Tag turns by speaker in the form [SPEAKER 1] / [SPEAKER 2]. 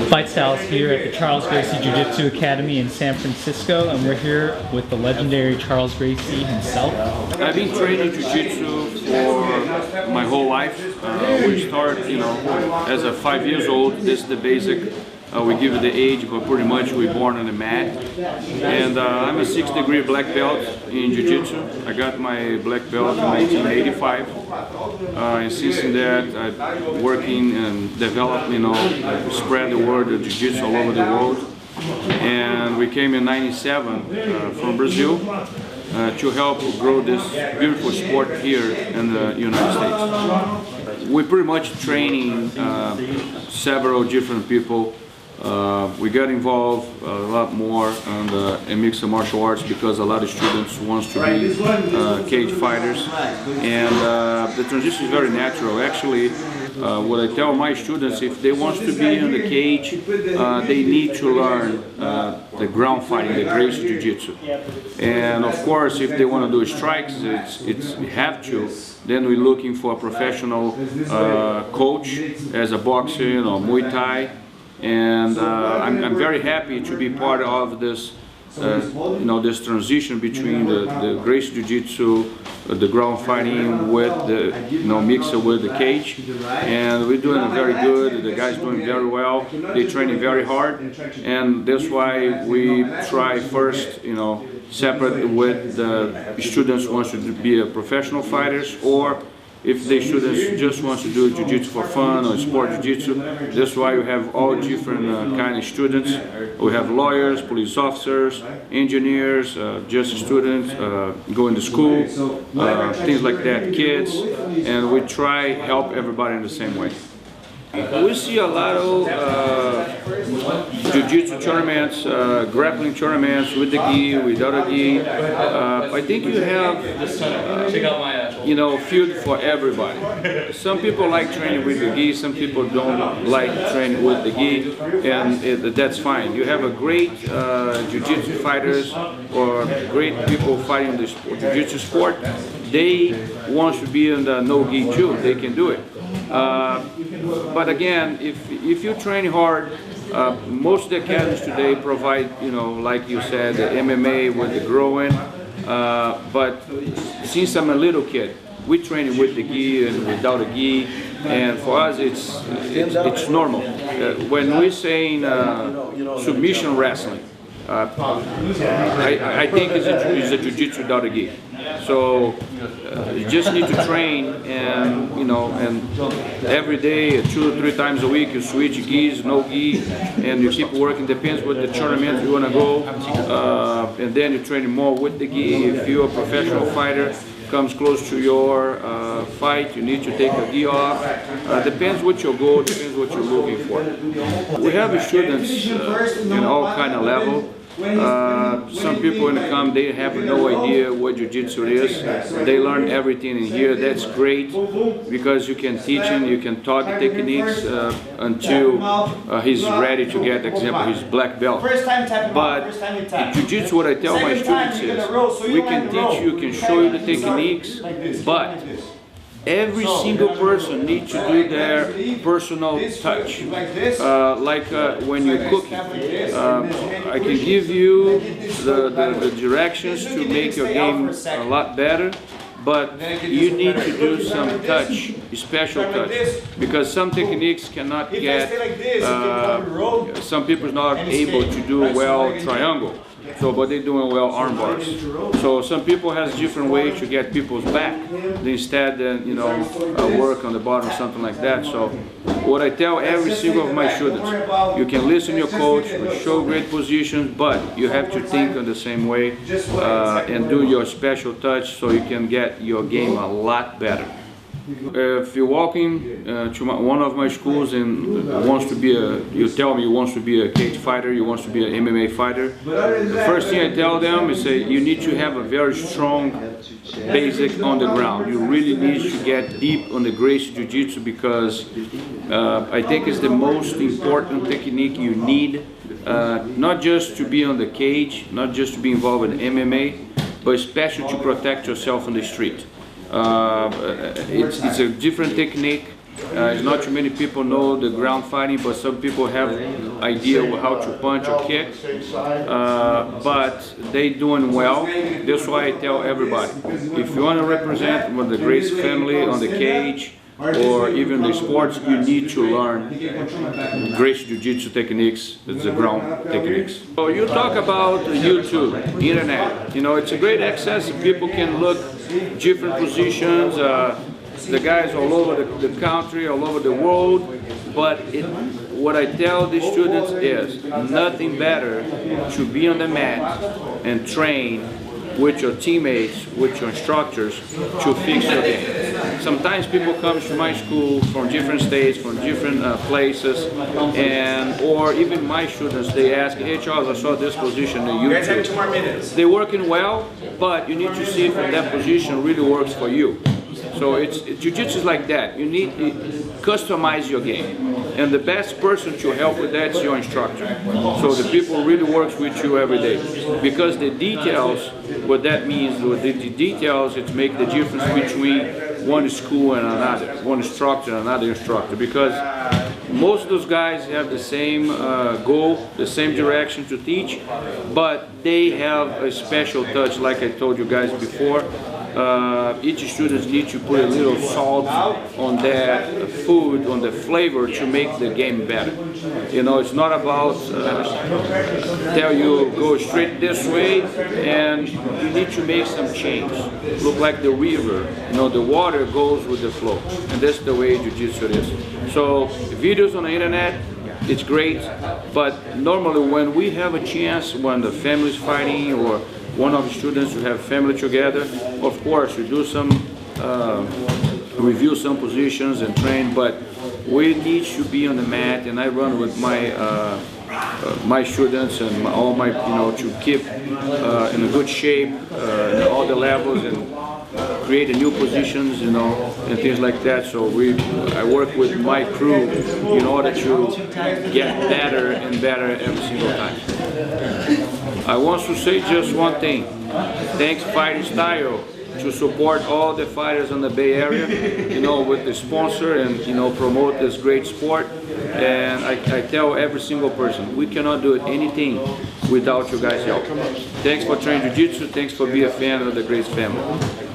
[SPEAKER 1] FightStylez here at the Charles Gracie Jiu-Jitsu Academy in San Francisco, and we're here with the legendary Charles Gracie himself.
[SPEAKER 2] I've been training Jiu-Jitsu for my whole life. We start, as a 5 years old. This is the basic. We give it the age, but pretty much we're born on the mat. And I'm a 6th degree black belt in Jiu-Jitsu. I got my black belt in 1985. And since that, I'm working and developing, spread the word of Jiu-Jitsu all over the world. And we came in '97 from Brazil to help grow this beautiful sport here in the United States. We're pretty much training several different people. We got involved a lot more in mixed martial arts because a lot of students want to be cage fighters, and the transition is very natural. Actually, what I tell my students, if they want to be in the cage, they need to learn the ground fighting, the Gracie Jiu-Jitsu. And of course, if they want to do strikes, they have to. Then we're looking for a professional coach as a boxer or Muay Thai. And I'm very happy to be part of this, this transition between the Gracie Jiu-Jitsu, the ground fighting with the, mixed with the cage. And we're doing very good. The guys doing very well. They're training very hard, and that's why we try first, separate with the students who want to be a professional fighters, or if the students just want to do Jiu-Jitsu for fun or sport Jiu-Jitsu. That's why we have all different kind of students. We have lawyers, police officers, engineers, just students going to school, things like that, kids, and we try help everybody in the same way. We see a lot of Jiu-Jitsu tournaments, grappling tournaments with the gi, without a gi. I think you have, field for everybody. Some people like training with the gi, some people don't like training with the gi, and that's fine. You have a great Jiu-Jitsu fighters or great people fighting the Jiu-Jitsu sport. They want to be in the no gi too. They can do it. But again, if you train hard, most of the academies today provide, like you said, the MMA with the growing. But since I'm a little kid, we train with the gi and without a gi, and for us it's normal. When we're saying submission wrestling, I think it's a Jiu-Jitsu without a gi. So you just need to train, and and every day, 2 or 3 times a week, you switch gis, no gi, and you keep working. Depends what the tournament you want to go, and then you train more with the gi. If you're a professional fighter, comes close to your fight, you need to take a gi off. Depends what your goal, depends what you're looking for. We have students in all kind of level. Some people when they come, they have no idea what Jiu-Jitsu is. They learn everything in here. That's great because you can teach him, you can taught the techniques until he's ready to get, example, his black belt. But Jiu-Jitsu, what I tell my students is, we can teach you, can show you the techniques, but every single person needs to do their personal touch. When you're cooking, I can give you the directions to make your game a lot better, but you need to do some touch, special touch, because some techniques cannot get, some people are not able to do well triangle. But they're doing well arm bars. So some people has different ways to get people's back. They instead work on the bottom, something like that. So what I tell every single of my students, you can listen to your coach, show great positions, but you have to think in the same way and do your special touch so you can get your game a lot better. If you're walking to one of my schools and wants to be you tell me you want to be a cage fighter, you want to be an MMA fighter, the first thing I tell them is you need to have a very strong basic on the ground. You really need to get deep on the Gracie Jiu-Jitsu because I think it's the most important technique you need, not just to be on the cage, not just to be involved in MMA, but especially to protect yourself on the street. It's a different technique. It's not too many people know the ground fighting, but some people have idea of how to punch or kick. But they doing well. That's why I tell everybody, if you want to represent with the Gracie family on the cage, or even the sports, you need to learn Gracie Jiu-Jitsu techniques, it's the ground techniques. So you talk about YouTube, internet, you know, it's a great access. People can look different positions, the guys all over the country, all over the world, but what I tell the students is nothing better to be on the mat and train with your teammates, with your instructors, to fix your game. Sometimes people come to my school from different states, from different places, or even my students, they ask, hey Charles, I saw this position in YouTube. They're working well, but you need to see if that position really works for you. So Jiu-Jitsu is like that. You need to customize your game. And the best person to help with that is your instructor. So the people really works with you every day. Because the details, what that means, the details, it makes the difference between one school and another, one instructor and another instructor. Because most of those guys have the same goal, the same direction to teach, but they have a special touch, like I told you guys before. Each student needs to put a little salt on that food, on the flavor, to make the game better. You know, it's not about tell you go straight this way, and you need to make some change. Look like the river, you know, the water goes with the flow, and that's the way Jiu-Jitsu is. So videos on the internet, it's great, but normally when we have a chance, when the family is fighting or one of the students who have family together, of course we do some review some positions and train, but we need to be on the mat, and I run with my my students and all my, you know, to keep in a good shape in all the levels and create new positions, you know, and things like that. So I work with my crew in order to get better and better every single time. I want to say just one thing. Thanks FightStylez to support all the fighters in the Bay Area, you know, with the sponsor and, you know, promote this great sport. And I tell every single person, we cannot do anything without you guys' help. Thanks for training Jiu-Jitsu. Thanks for being a fan of the Gracie family.